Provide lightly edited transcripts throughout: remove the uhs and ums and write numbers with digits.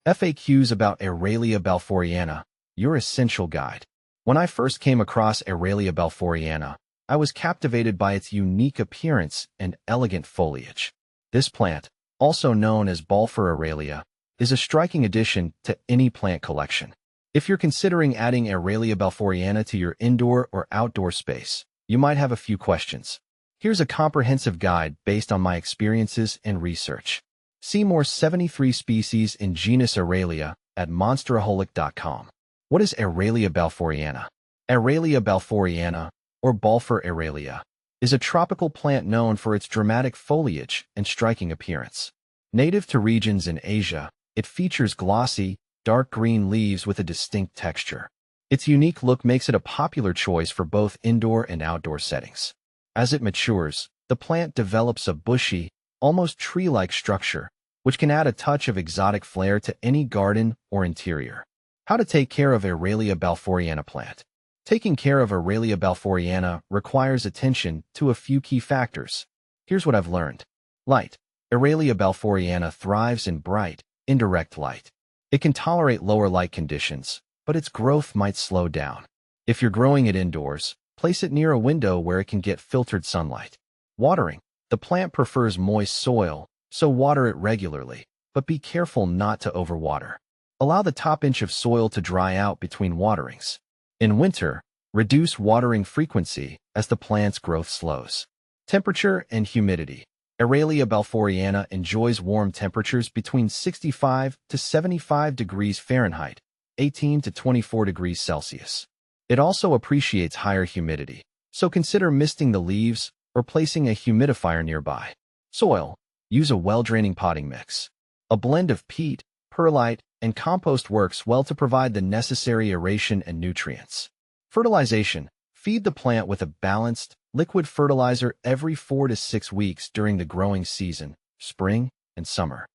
FAQs about Aralia balfouriana, your essential guide. When I first came across Aralia balfouriana, I was captivated by its unique appearance and elegant foliage. This plant, also known as Balfour Aralia, is a striking addition to any plant collection. If you're considering adding Aralia balfouriana to your indoor or outdoor space, you might have a few questions. Here's a comprehensive guide based on my experiences and research. See more 73 species in genus Aralia at monsteraholic.com. What is Aralia balfouriana? Aralia balfouriana, or Balfour Aralia, is a tropical plant known for its dramatic foliage and striking appearance. Native to regions in Asia, it features glossy, dark green leaves with a distinct texture. Its unique look makes it a popular choice for both indoor and outdoor settings. As it matures, the plant develops a bushy, almost tree-like structure, which can add a touch of exotic flair to any garden or interior. How to take care of Aralia balfouriana plant. Taking care of Aralia balfouriana requires attention to a few key factors. Here's what I've learned. Light. Aralia balfouriana thrives in bright, indirect light. It can tolerate lower light conditions, but its growth might slow down. If you're growing it indoors, place it near a window where it can get filtered sunlight. Watering. The plant prefers moist soil, so water it regularly, but be careful not to overwater. Allow the top inch of soil to dry out between waterings. In winter, reduce watering frequency as the plant's growth slows. Temperature and humidity. Aralia balfouriana enjoys warm temperatures between 65 to 75 degrees Fahrenheit, 18 to 24 degrees Celsius. It also appreciates higher humidity, so consider misting the leaves or placing a humidifier nearby. Soil. Use a well-draining potting mix. A blend of peat, perlite, and compost works well to provide the necessary aeration and nutrients. Fertilization. Feed the plant with a balanced, liquid fertilizer every 4 to 6 weeks during the growing season, spring and summer.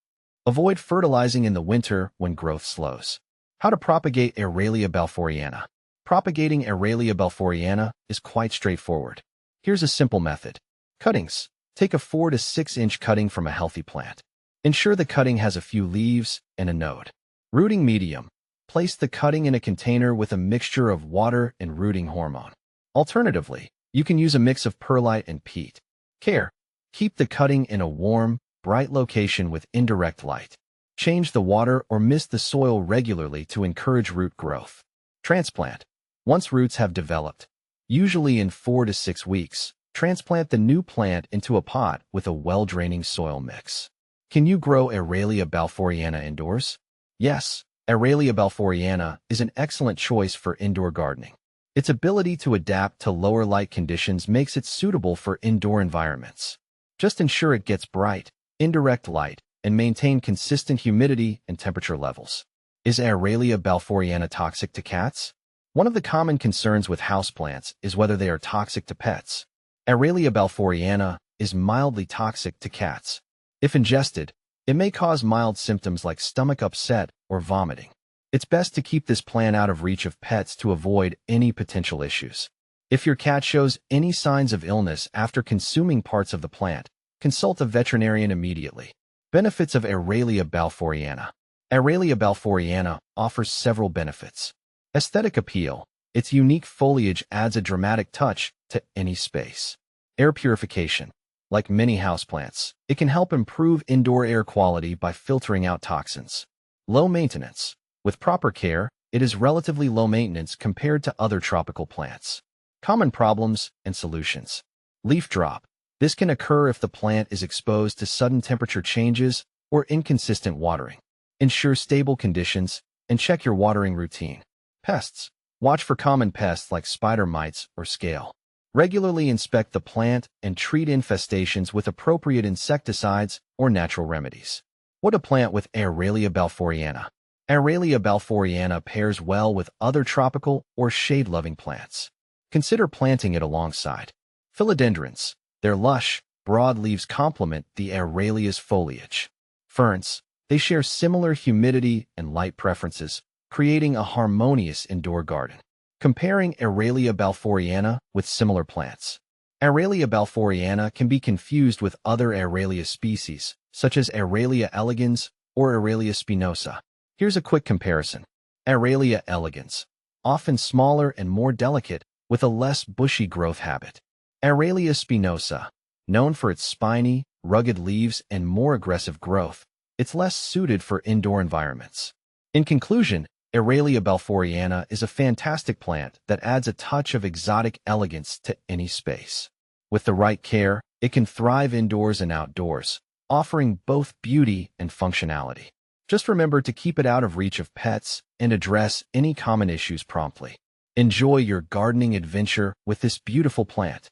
Avoid fertilizing in the winter when growth slows. How to propagate Aralia balfouriana. Propagating Aralia balfouriana is quite straightforward. Here's a simple method. Cuttings. Take a 4 to 6 inch cutting from a healthy plant. Ensure the cutting has a few leaves and a node. Rooting medium. Place the cutting in a container with a mixture of water and rooting hormone. Alternatively, you can use a mix of perlite and peat. Care. Keep the cutting in a warm, bright location with indirect light. Change the water or mist the soil regularly to encourage root growth. Transplant. Once roots have developed, usually in 4 to 6 weeks, transplant the new plant into a pot with a well-draining soil mix. Can you grow Aralia balfouriana indoors? Yes, Aralia balfouriana is an excellent choice for indoor gardening. Its ability to adapt to lower light conditions makes it suitable for indoor environments. Just ensure it gets bright, indirect light, and maintain consistent humidity and temperature levels. Is Aralia balfouriana toxic to cats? One of the common concerns with houseplants is whether they are toxic to pets. Aralia balfouriana is mildly toxic to cats. If ingested, it may cause mild symptoms like stomach upset or vomiting. It's best to keep this plant out of reach of pets to avoid any potential issues. If your cat shows any signs of illness after consuming parts of the plant, consult a veterinarian immediately. Benefits of Aralia balfouriana. Aralia balfouriana offers several benefits. Aesthetic appeal. Its unique foliage adds a dramatic touch to any space. Air purification. Like many houseplants, it can help improve indoor air quality by filtering out toxins. Low maintenance. With proper care, it is relatively low maintenance compared to other tropical plants. Common problems and solutions. Leaf drop. This can occur if the plant is exposed to sudden temperature changes or inconsistent watering. Ensure stable conditions and check your watering routine. Pests. Watch for common pests like spider mites or scale. Regularly inspect the plant and treat infestations with appropriate insecticides or natural remedies. What to plant with Aralia balfouriana. Aralia balfouriana pairs well with other tropical or shade-loving plants. Consider planting it alongside philodendrons. Their lush, broad leaves complement the Aralia's foliage. Ferns. They share similar humidity and light preferences, creating a harmonious indoor garden. Comparing Aralia balfouriana with similar plants. Aralia balfouriana can be confused with other Aralia species, such as Aralia elegans or Aralia spinosa. Here's a quick comparison. Aralia elegans, often smaller and more delicate with a less bushy growth habit. Aralia spinosa, known for its spiny, rugged leaves and more aggressive growth, it's less suited for indoor environments. In conclusion, Aralia balfouriana is a fantastic plant that adds a touch of exotic elegance to any space. With the right care, it can thrive indoors and outdoors, offering both beauty and functionality. Just remember to keep it out of reach of pets and address any common issues promptly. Enjoy your gardening adventure with this beautiful plant.